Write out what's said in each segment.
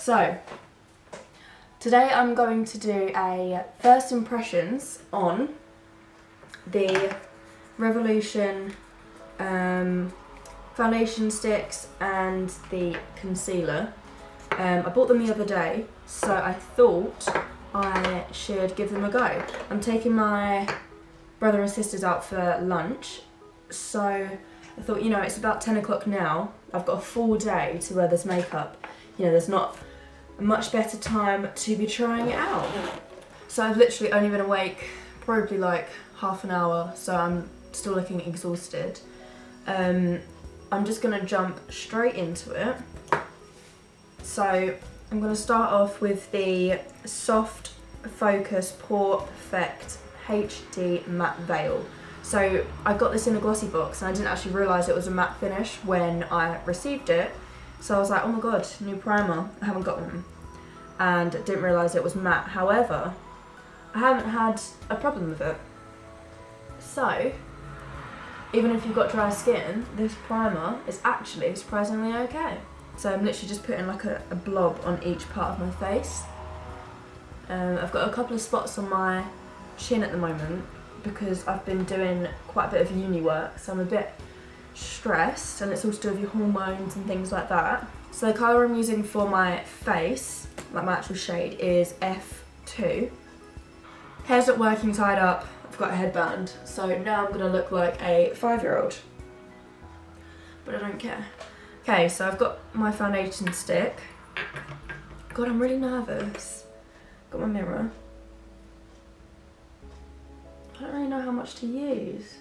So, today I'm going to do a first impressions on the Revolution foundation sticks and the concealer. I bought them the other day, so I thought I should give them a go. I'm taking my brother and sisters out for lunch, so I thought, you know, it's about 10 o'clock now. I've got a full day to wear this makeup. You know, there's not a much better time to be trying it out. So I've literally only been awake probably like half an hour, so I'm still looking exhausted. I'm just gonna jump straight into it. So I'm gonna start off with the Soft Focus Pore Perfect HD Matte Veil. So I got this in a glossy box and I didn't actually realise it was a matte finish when I received it. So I was like, oh my god, new primer, I haven't got one. And didn't realise it was matte. However, I haven't had a problem with it. So, even if you've got dry skin, this primer is actually surprisingly okay. So I'm literally just putting like a blob on each part of my face. I've got a couple of spots on my chin at the moment because I've been doing quite a bit of uni work, so I'm a bit stressed, and it's all to do with your hormones and things like that. So the colour I'm using for my face, like my actual shade, is F2. Hair's not working tied up, I've got a headband, so now I'm going to look like a 5-year-old. But I don't care. Okay, so I've got my foundation stick. God, I'm really nervous. Got my mirror. I don't really know how much to use.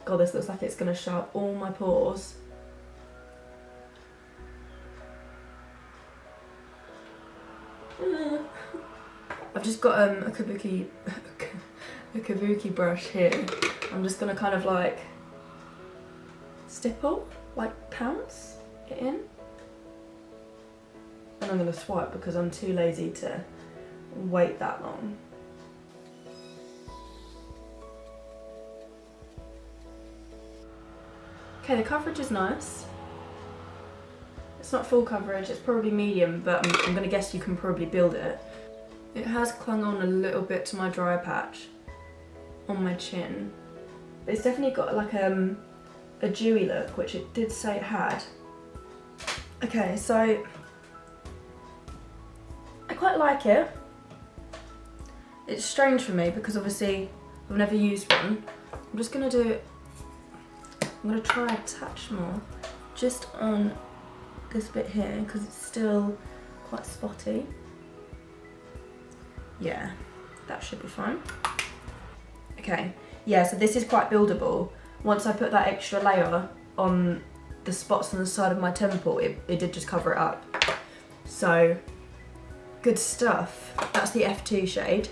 God, this looks like it's going to show up all my pores. I've just got a kabuki brush here. I'm just going to kind of like stipple, like pounce it in. And I'm going to swipe because I'm too lazy to wait that long. Okay, the coverage is nice. It's not full coverage, it's probably medium, but I'm going to guess you can probably build it. It has clung on a little bit to my dry patch on my chin. But it's definitely got like a dewy look, which it did say it had. Okay, so I quite like it. It's strange for me because obviously I've never used one. I'm just going to do, I'm going to try a touch more just on this bit here because it's still quite spotty. Yeah, that should be fine. Okay, yeah, so this is quite buildable. Once I put that extra layer on the spots on the side of my temple, it did just cover it up. So, good stuff. That's the F2 shade.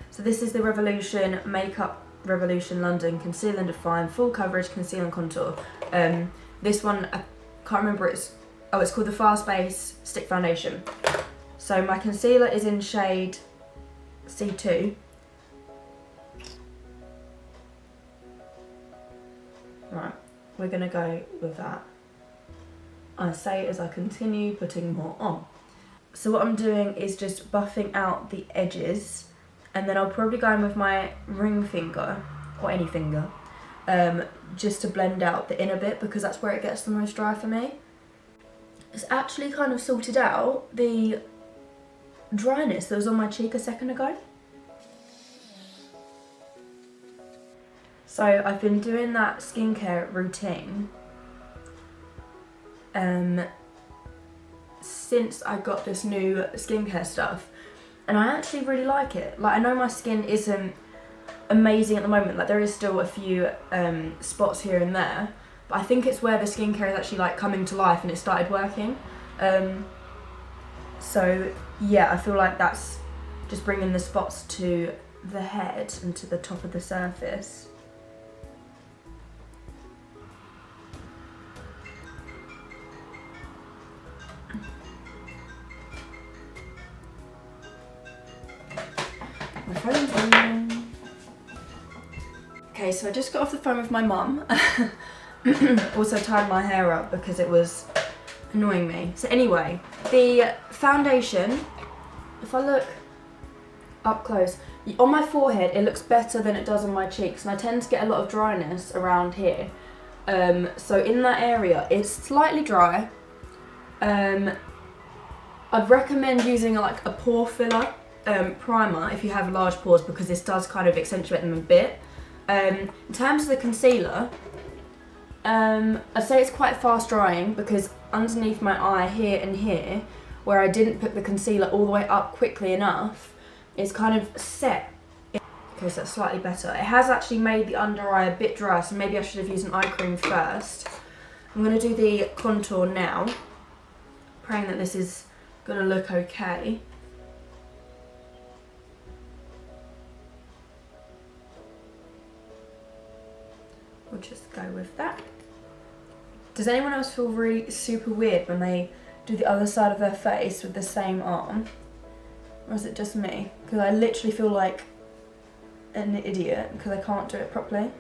So this is the Revolution Makeup Revolution London Conceal and Define Full Coverage Conceal and Contour. This one, I can't remember, it's called the Fast Base Stick Foundation. So my concealer is in shade C2. Right, we're gonna go with that. I say as I continue putting more on. So what I'm doing is just buffing out the edges, and then I'll probably go in with my ring finger, or any finger, just to blend out the inner bit because that's where it gets the most dry for me. It's actually kind of sorted out the dryness that was on my cheek a second ago. So I've been doing that skincare routine since I got this new skincare stuff, and I actually really like it. Like, I know my skin isn't amazing at the moment, like there is still a few spots here and there, but I think it's where the skincare is actually like coming to life and it started working. So yeah, I feel like that's just bringing the spots to the head and to the top of the surface. My phone's ringing. Okay, so I just got off the phone with my mum. Also tied my hair up because it was annoying me. So anyway, the foundation, if I look up close, on my forehead it looks better than it does on my cheeks, and I tend to get a lot of dryness around here. So in that area it's slightly dry. I'd recommend using like a pore filler primer if you have large pores, because this does kind of accentuate them a bit. In terms of the concealer, I'd say it's quite fast drying, because underneath my eye here and here, where I didn't put the concealer all the way up quickly enough, it's kind of set. Okay, so that's slightly better. It has actually made the under eye a bit dry, so maybe I should have used an eye cream first. I'm going to do the contour now, praying that this is going to look okay. We'll just go with that. Does anyone else feel really super weird when they do the other side of their face with the same arm? Or is it just me? Because I literally feel like an idiot because I can't do it properly.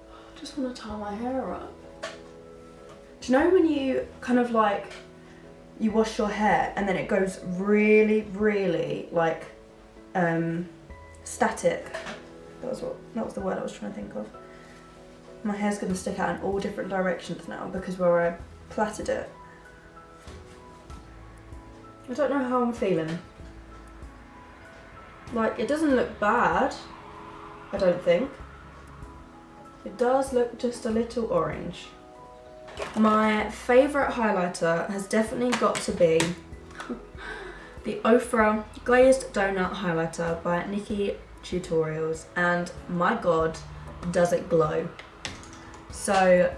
I just want to tie my hair up. Do you know when you kind of like, you wash your hair and then it goes really, really like static? That was the word I was trying to think of. My hair's going to stick out in all different directions now because where I plaited it. I don't know how I'm feeling. Like, it doesn't look bad, I don't think. It does look just a little orange. My favourite highlighter has definitely got to be the Ofra Glazed Donut Highlighter by Nikki Tutorials, and my god, does it glow. So,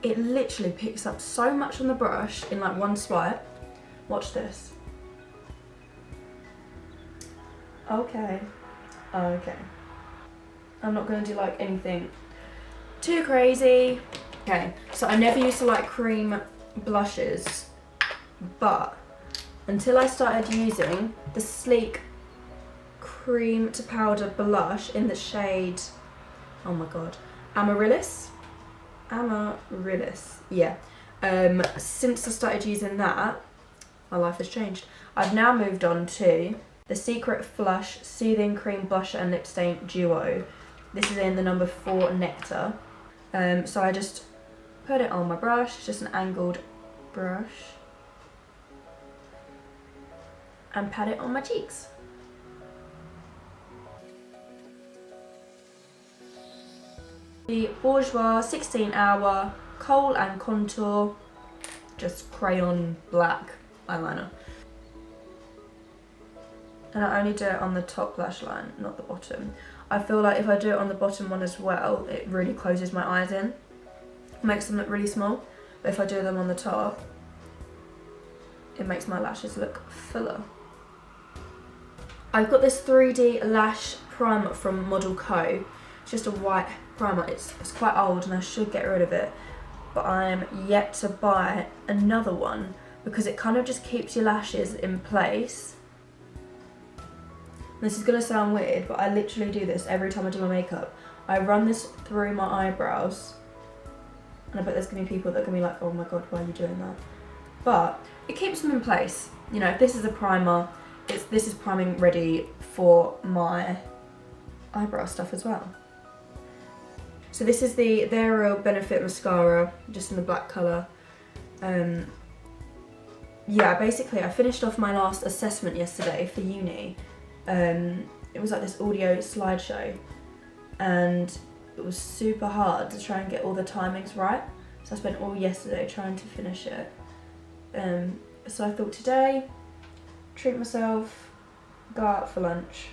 it literally picks up so much on the brush in like one swipe. Watch this. Okay. I'm not going to do like anything too crazy. Okay, so I never used to like cream blushes, but until I started using the Sleek Cream to Powder blush in the shade, oh my god, Amaryllis, yeah. Since I started using that, my life has changed. I've now moved on to the Secret Flush Soothing Cream Blusher and Lip Stain Duo. This is in the number 4 Nectar. So I just put it on my brush, just an angled brush, and pat it on my cheeks. The Bourjois 16-hour Kohl and Contour, just crayon black eyeliner. And I only do it on the top lash line, not the bottom. I feel like if I do it on the bottom one as well, it really closes my eyes in. It makes them look really small. But if I do them on the top, it makes my lashes look fuller. I've got this 3D lash primer from Model Co. It's just a white primer. It's quite old and I should get rid of it. But I'm yet to buy another one because it kind of just keeps your lashes in place. This is going to sound weird, but I literally do this every time I do my makeup. I run this through my eyebrows, and I bet there's going to be people that are going to be like, oh my god, why are you doing that? But it keeps them in place. You know, if this is a primer, this is priming ready for my eyebrow stuff as well. So this is the Their Real Benefit Mascara, just in the black colour. Yeah, basically I finished off my last assessment yesterday for uni. It was like this audio slideshow, and it was super hard to try and get all the timings right, so I spent all yesterday trying to finish it. So I thought today, treat myself, go out for lunch.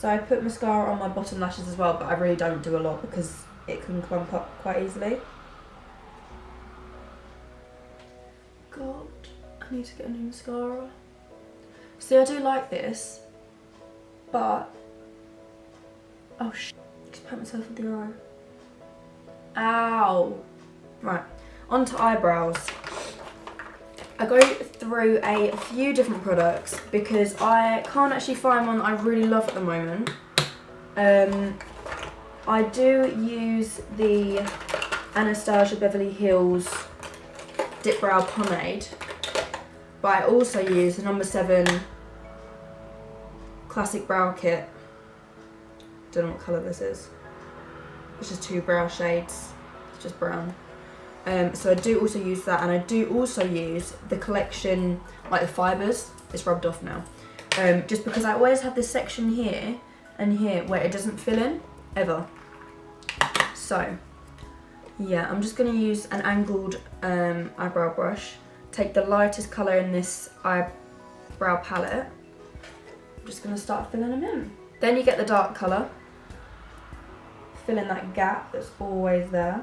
So I put mascara on my bottom lashes as well, but I really don't do a lot because it can clump up quite easily. God, I need to get a new mascara. See, I do like this, but oh sh! Just pat myself in the eye. Ow! Right, on to eyebrows. I go through a few different products because I can't actually find one that I really love at the moment. I do use the Anastasia Beverly Hills Dipbrow Pomade, but I also use the No7 Classic Brow Kit. Don't know what colour this is. It's just 2 brow shades. It's just brown. So I do also use that, and I do also use the collection, like the fibres. It's rubbed off now. Just because I always have this section here and here where it doesn't fill in, ever. So, yeah, I'm just going to use an angled eyebrow brush. Take the lightest colour in this eyebrow palette. I'm just going to start filling them in. Then you get the dark colour. Fill in that gap that's always there.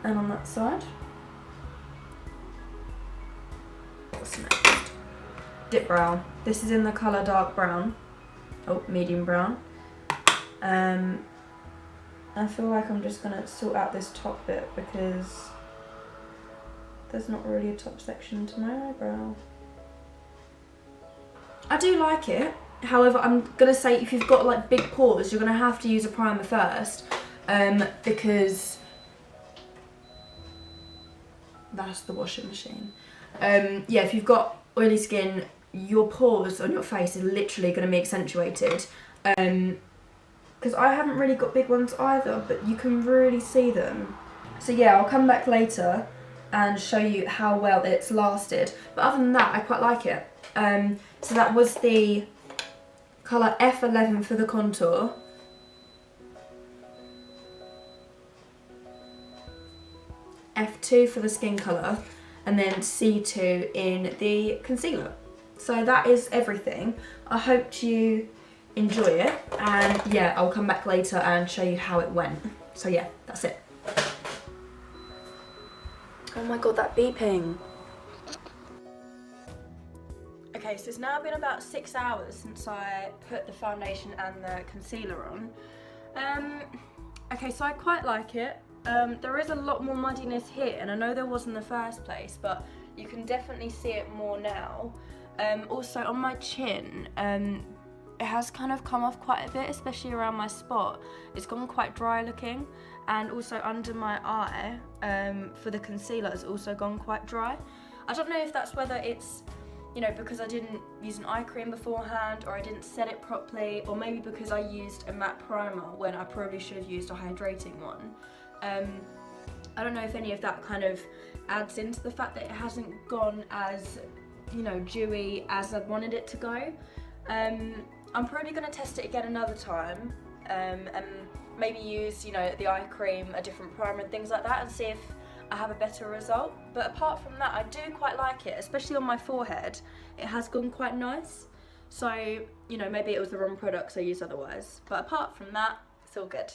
And on that side. What's next? Dipbrow. This is in the colour dark brown. Oh, medium brown. I feel like I'm just going to sort out this top bit because there's not really a top section to my eyebrow. I do like it. However, I'm going to say if you've got like big pores, you're going to have to use a primer first because that's the washing machine. Yeah, if you've got oily skin, your pores on your face are literally going to be accentuated. Because I haven't really got big ones either, but you can really see them. So yeah, I'll come back later and show you how well it's lasted. But other than that, I quite like it. So that was the colour F11 for the contour. F2 for the skin colour, and then C2 in the concealer. So that is everything. I hope you enjoy it, and yeah, I'll come back later and show you how it went. So yeah, that's it. Oh my god, that beeping. Okay, so it's now been about 6 hours since I put the foundation and the concealer on. Okay, so I quite like it. There is a lot more muddiness here, and I know there was in the first place, but you can definitely see it more now. Also on my chin, it has kind of come off quite a bit, especially around my spot. It's gone quite dry looking, and also under my eye, for the concealer, it's also gone quite dry. I don't know if that's whether it's, you know, because I didn't use an eye cream beforehand, or I didn't set it properly, or maybe because I used a matte primer when I probably should have used a hydrating one. I don't know if any of that kind of adds into the fact that it hasn't gone as, you know, dewy as I wanted it to go. I'm probably going to test it again another time, and maybe use, you know, the eye cream, a different primer and things like that, and see if I have a better result. But apart from that, I do quite like it, especially on my forehead. It has gone quite nice. So, you know, maybe it was the wrong products I used otherwise. But apart from that, it's all good.